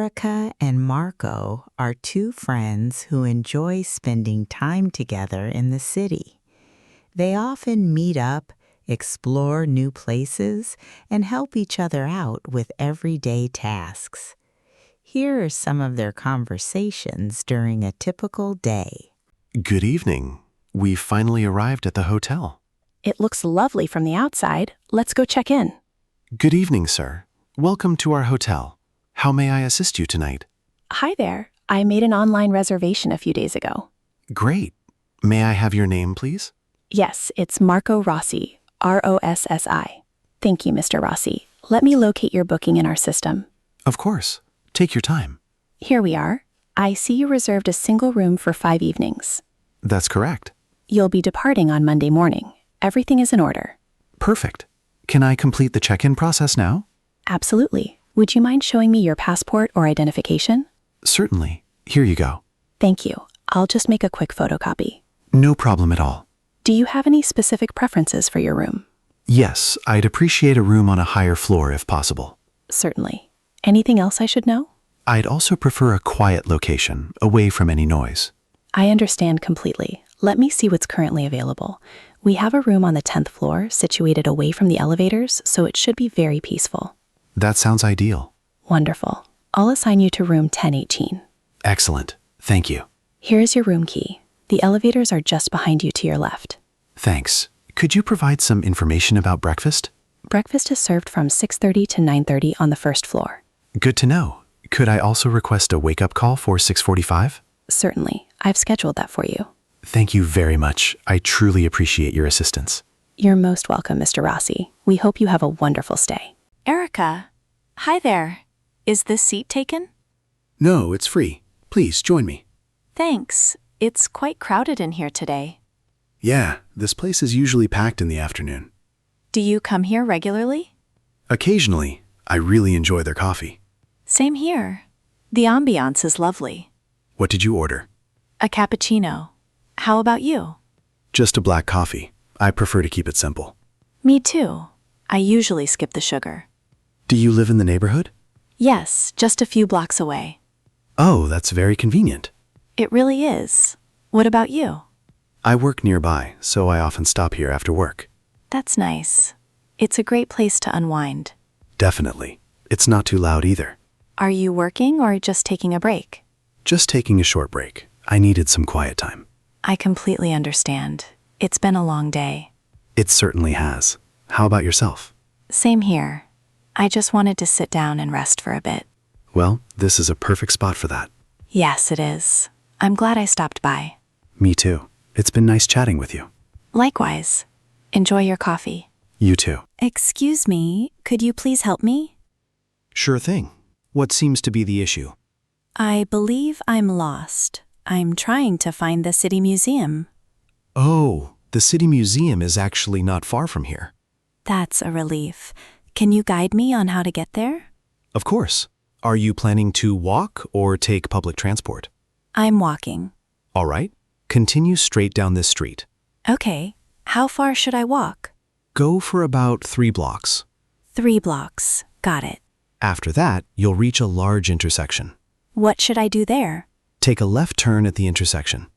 Erica and Marco are two friends who enjoy spending time together in the city. They often meet up, explore new places, and help each other out with everyday tasks. Here are some of their conversations during a typical day. Good evening. We finally arrived at the hotel. It looks lovely from the outside. Let's go check in. Good evening, sir. Welcome to our hotel. How may I assist you tonight? Hi there. I made an online reservation a few days ago. Great. May I have your name, please? Yes, it's Marco Rossi, Rossi. Thank you, Mr. Rossi. Let me locate your booking in our system. Of course. Take your time. Here we are. I see you reserved a single room for 5 evenings. That's correct. You'll be departing on Monday morning. Everything is in order. Perfect. Can I complete the check-in process now? Absolutely. Would you mind showing me your passport or identification? Certainly. Here you go. Thank you. I'll just make a quick photocopy. No problem at all. Do you have any specific preferences for your room? Yes, I'd appreciate a room on a higher floor if possible. Certainly. Anything else I should know? I'd also prefer a quiet location, away from any noise. I understand completely. Let me see what's currently available. We have a room on the 10th floor, situated away from the elevators, so it should be very peaceful. That sounds ideal. Wonderful. I'll assign you to room 1018. Excellent. Thank you. Here is your room key. The elevators are just behind you to your left. Thanks. Could you provide some information about breakfast? Breakfast is served from 6:30 to 9:30 on the first floor. Good to know. Could I also request a wake-up call for 6:45? Certainly. I've scheduled that for you. Thank you very much. I truly appreciate your assistance. You're most welcome, Mr. Rossi. We hope you have a wonderful stay. Erica, hi there. Is this seat taken? No, it's free. Please join me. Thanks. It's quite crowded in here today. Yeah, this place is usually packed in the afternoon. Do you come here regularly? Occasionally. I really enjoy their coffee. Same here. The ambiance is lovely. What did you order? A cappuccino. How about you? Just a black coffee. I prefer to keep it simple. Me too. I usually skip the sugar. Do you live in the neighborhood? Yes, just a few blocks away. Oh, that's very convenient. It really is. What about you? I work nearby, so I often stop here after work. That's nice. It's a great place to unwind. Definitely. It's not too loud either. Are you working or just taking a break? Just taking a short break. I needed some quiet time. I completely understand. It's been a long day. It certainly has. How about yourself? Same here. I just wanted to sit down and rest for a bit. Well, this is a perfect spot for that. Yes, it is. I'm glad I stopped by. Me too. It's been nice chatting with you. Likewise. Enjoy your coffee. You too. Excuse me, could you please help me? Sure thing. What seems to be the issue? I believe I'm lost. I'm trying to find the City Museum. Oh, the City Museum is actually not far from here. That's a relief. Can you guide me on how to get there? Of course. Are you planning to walk or take public transport? I'm walking. All right. Continue straight down this street. Okay. How far should I walk? Go for about 3 blocks. 3 blocks. Got it. After that, you'll reach a large intersection. What should I do there? Take a left turn at the intersection.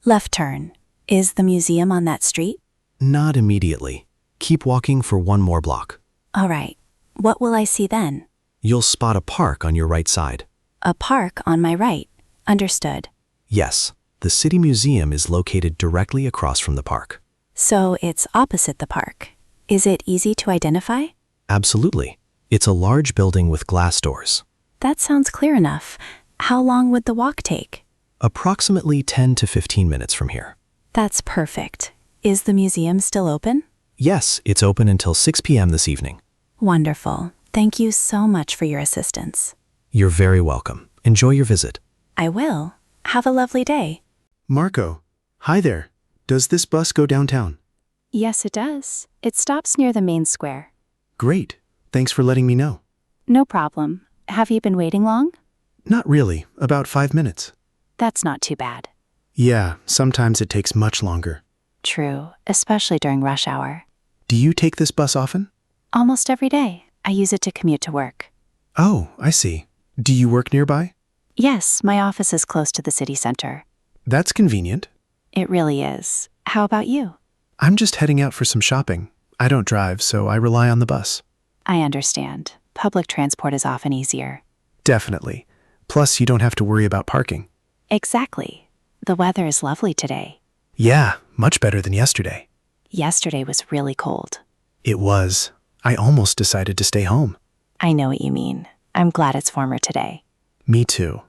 Left turn. Is the museum on that street? Not immediately. Keep walking for 1 more block. All right. What will I see then? You'll spot a park on your right side. A park on my right. Understood. Yes, the City Museum is located directly across from the park. So it's opposite the park. Is it easy to identify? Absolutely. It's a large building with glass doors. That sounds clear enough. How long would the walk take? Approximately 10 to 15 minutes from here. That's perfect. Is the museum still open? Yes, it's open until 6 p.m. this evening. Wonderful. Thank you so much for your assistance. You're very welcome. Enjoy your visit. I will. Have a lovely day. Marco, hi there. Does this bus go downtown? Yes, it does. It stops near the main square. Great. Thanks for letting me know. No problem. Have you been waiting long? Not really. About 5 minutes. That's not too bad. Yeah, sometimes it takes much longer. True, especially during rush hour. Do you take this bus often? Almost every day. I use it to commute to work. Oh, I see. Do you work nearby? Yes, my office is close to the city center. That's convenient. It really is. How about you? I'm just heading out for some shopping. I don't drive, so I rely on the bus. I understand. Public transport is often easier. Definitely. Plus, you don't have to worry about parking. Exactly. The weather is lovely today. Yeah, much better than yesterday. Yesterday was really cold. It was. I almost decided to stay home. I know what you mean. I'm glad it's warmer today. Me too.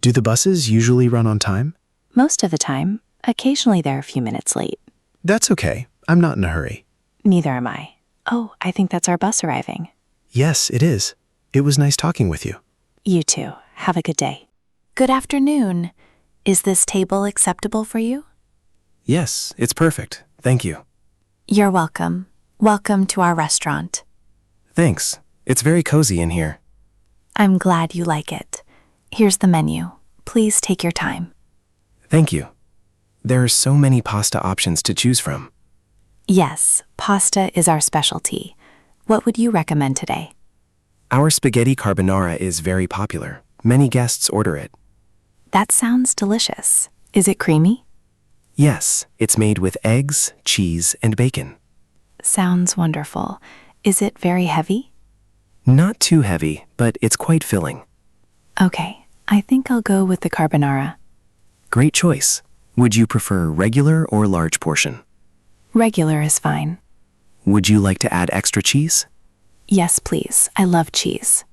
Do the buses usually run on time? Most of the time. Occasionally they're a few minutes late. That's okay. I'm not in a hurry. Neither am I. Oh, I think that's our bus arriving. Yes, it is. It was nice talking with you. You too. Have a good day. Good afternoon. Is this table acceptable for you? Yes, it's perfect. Thank you. You're welcome. Welcome to our restaurant. Thanks. It's very cozy in here. I'm glad you like it. Here's the menu. Please take your time. Thank you. There are so many pasta options to choose from. Yes, pasta is our specialty. What would you recommend today? Our spaghetti carbonara is very popular. Many guests order it. That sounds delicious. Is it creamy? Yes, it's made with eggs, cheese, and bacon. Sounds wonderful. Is it very heavy? Not too heavy, but it's quite filling. Okay, I think I'll go with the carbonara. Great choice. Would you prefer regular or large portion? Regular is fine. Would you like to add extra cheese? Yes, please. I love cheese.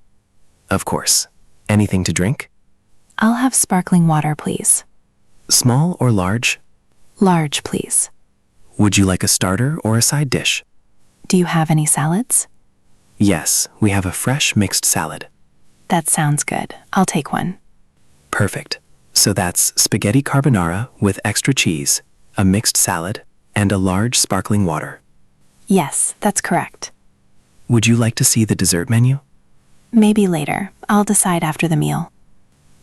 Of course. Anything to drink? I'll have sparkling water, please. Small or large? Large, please. Would you like a starter or a side dish? Do you have any salads? Yes, we have a fresh mixed salad. That sounds good. I'll take one. Perfect. So that's spaghetti carbonara with extra cheese, a mixed salad, and a large sparkling water. Yes, that's correct. Would you like to see the dessert menu? Maybe later. I'll decide after the meal.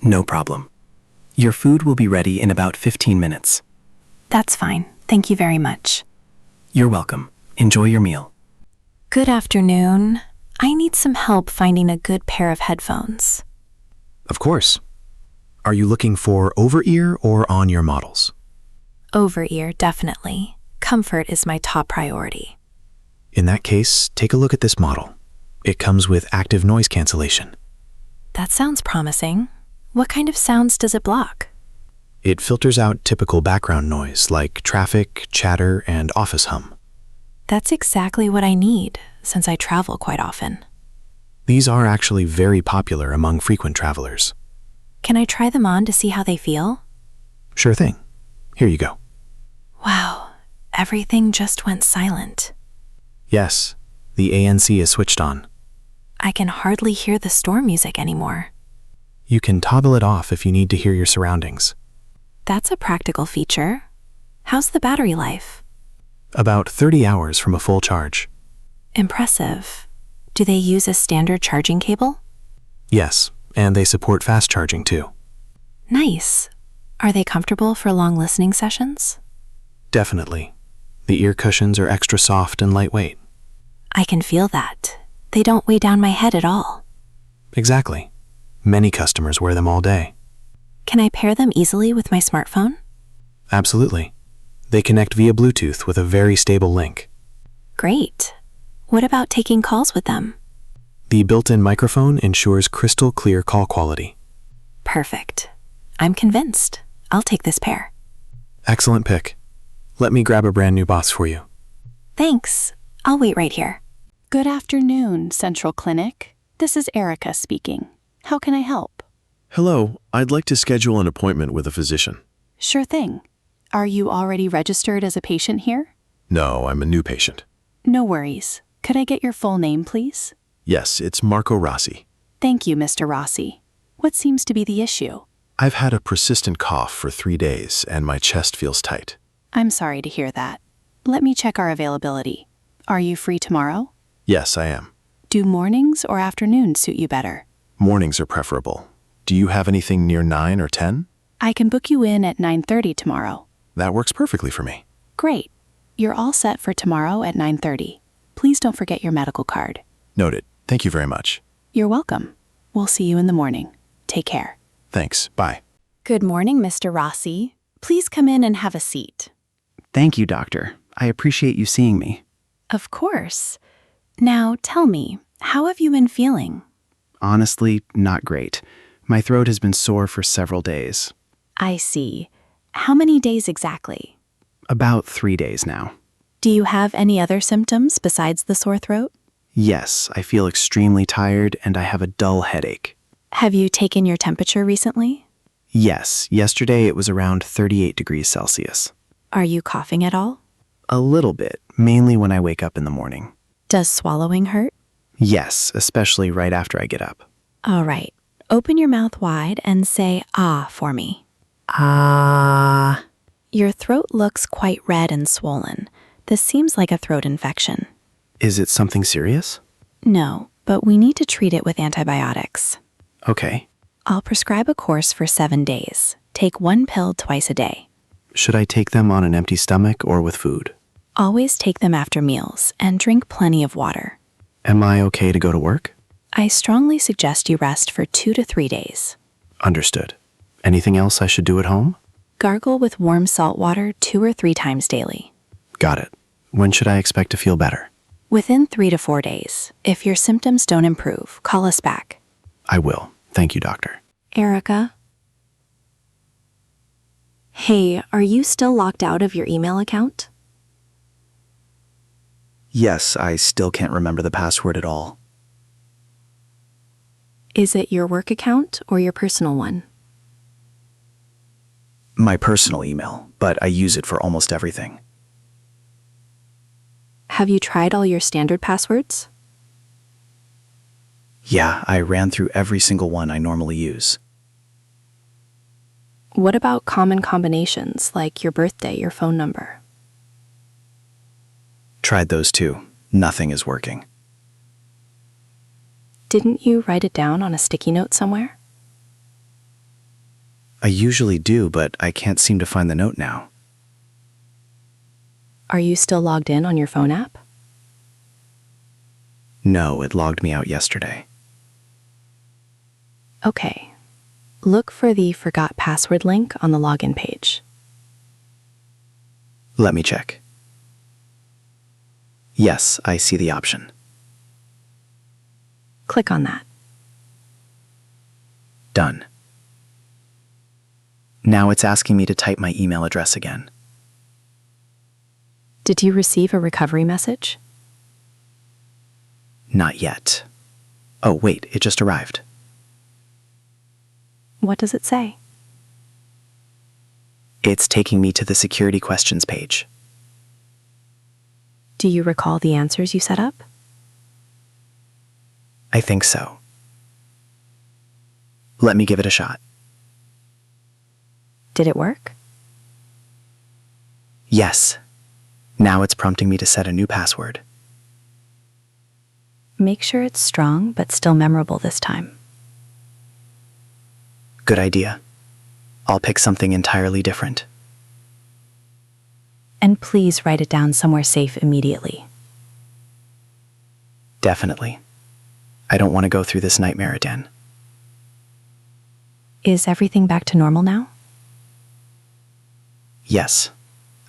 No problem. Your food will be ready in about 15 minutes. That's fine. Thank you very much. You're welcome. Enjoy your meal. Good afternoon. I need some help finding a good pair of headphones. Of course. Are you looking for over-ear or on-ear models? Over-ear, definitely. Comfort is my top priority. In that case, take a look at this model. It comes with active noise cancellation. That sounds promising. What kind of sounds does it block? It filters out typical background noise like traffic, chatter, and office hum. That's exactly what I need, since I travel quite often. These are actually very popular among frequent travelers. Can I try them on to see how they feel? Sure thing. Here you go. Wow, everything just went silent. Yes, the ANC is switched on. I can hardly hear the store music anymore. You can toggle it off if you need to hear your surroundings. That's a practical feature. How's the battery life? About 30 hours from a full charge. Impressive. Do they use a standard charging cable? Yes, and they support fast charging too. Nice. Are they comfortable for long listening sessions? Definitely. The ear cushions are extra soft and lightweight. I can feel that. They don't weigh down my head at all. Exactly. Many customers wear them all day. Can I pair them easily with my smartphone? Absolutely. They connect via Bluetooth with a very stable link. Great. What about taking calls with them? The built-in microphone ensures crystal clear call quality. Perfect. I'm convinced. I'll take this pair. Excellent pick. Let me grab a brand new box for you. Thanks. I'll wait right here. Good afternoon, Central Clinic. This is Erica speaking. How can I help? Hello, I'd like to schedule an appointment with a physician. Sure thing. Are you already registered as a patient here? No, I'm a new patient. No worries. Could I get your full name, please? Yes, it's Marco Rossi. Thank you, Mr. Rossi. What seems to be the issue? I've had a persistent cough for 3 days and my chest feels tight. I'm sorry to hear that. Let me check our availability. Are you free tomorrow? Yes, I am. Do mornings or afternoons suit you better? Mornings are preferable. Do you have anything near 9 or 10? I can book you in at 9:30 tomorrow. That works perfectly for me. Great. You're all set for tomorrow at 9:30. Please don't forget your medical card. Noted. Thank you very much. You're welcome. We'll see you in the morning. Take care. Thanks. Bye. Good morning, Mr. Rossi. Please come in and have a seat. Thank you, doctor. I appreciate you seeing me. Of course. Now, tell me, how have you been feeling? Honestly, not great. My throat has been sore for several days. I see. How many days exactly? About 3 days now. Do you have any other symptoms besides the sore throat? Yes, I feel extremely tired and I have a dull headache. Have you taken your temperature recently? Yes, yesterday it was around 38 degrees Celsius. Are you coughing at all? A little bit, mainly when I wake up in the morning. Does swallowing hurt? Yes, especially right after I get up. All right. Open your mouth wide and say ah for me. Ah. Your throat looks quite red and swollen. This seems like a throat infection. Is it something serious? No, but we need to treat it with antibiotics. Okay. I'll prescribe a course for 7 days. Take 1 pill twice a day. Should I take them on an empty stomach or with food? Always take them after meals and drink plenty of water. Am I okay to go to work? I strongly suggest you rest for 2 to 3 days. Understood. Anything else I should do at home? Gargle with warm salt water 2 or 3 times daily. Got it. When should I expect to feel better? Within 3 to 4 days. If your symptoms don't improve, call us back. I will. Thank you, doctor. Erica? Hey, are you still locked out of your email account? Yes, I still can't remember the password at all. Is it your work account or your personal one? My personal email, but I use it for almost everything. Have you tried all your standard passwords? Yeah, I ran through every single one I normally use. What about common combinations like your birthday or phone number? Tried those too. Nothing is working. Didn't you write it down on a sticky note somewhere? I usually do, but I can't seem to find the note now. Are you still logged in on your phone app? No, it logged me out yesterday. Okay. Look for the Forgot Password link on the login page. Let me check. Yes, I see the option. Click on that. Done. Now it's asking me to type my email address again. Did you receive a recovery message? Not yet. Oh, wait, it just arrived. What does it say? It's taking me to the security questions page. Do you recall the answers you set up? I think so. Let me give it a shot. Did it work? Yes. Now it's prompting me to set a new password. Make sure it's strong but still memorable this time. Good idea. I'll pick something entirely different. And please write it down somewhere safe immediately. Definitely. I don't want to go through this nightmare again. Is everything back to normal now? Yes.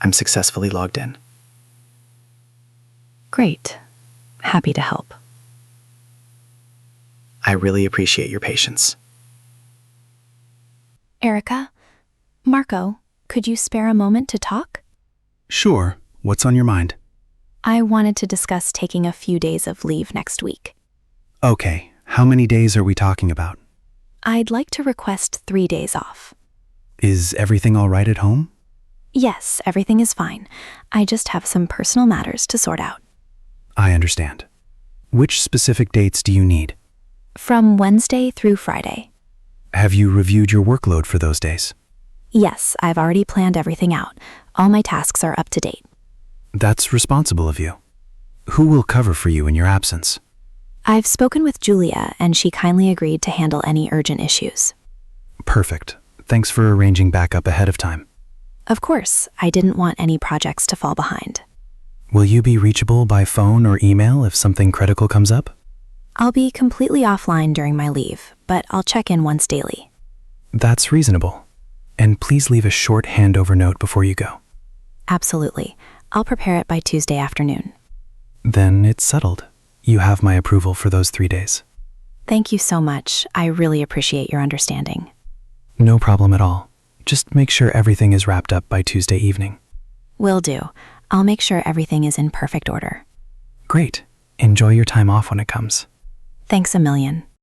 I'm successfully logged in. Great. Happy to help. I really appreciate your patience. Erica? Marco, could you spare a moment to talk? Sure. What's on your mind? I wanted to discuss taking a few days of leave next week. Okay. How many days are we talking about? I'd like to request 3 days off. Is everything all right at home? Yes, everything is fine. I just have some personal matters to sort out. I understand. Which specific dates do you need? From Wednesday through Friday. Have you reviewed your workload for those days? Yes, I've already planned everything out. All my tasks are up to date. That's responsible of you. Who will cover for you in your absence? I've spoken with Julia, and she kindly agreed to handle any urgent issues. Perfect. Thanks for arranging backup ahead of time. Of course, I didn't want any projects to fall behind. Will you be reachable by phone or email if something critical comes up? I'll be completely offline during my leave, but I'll check in once daily. That's reasonable. And please leave a short handover note before you go. Absolutely. I'll prepare it by Tuesday afternoon. Then it's settled. You have my approval for those 3 days. Thank you so much. I really appreciate your understanding. No problem at all. Just make sure everything is wrapped up by Tuesday evening. Will do. I'll make sure everything is in perfect order. Great. Enjoy your time off when it comes. Thanks a million.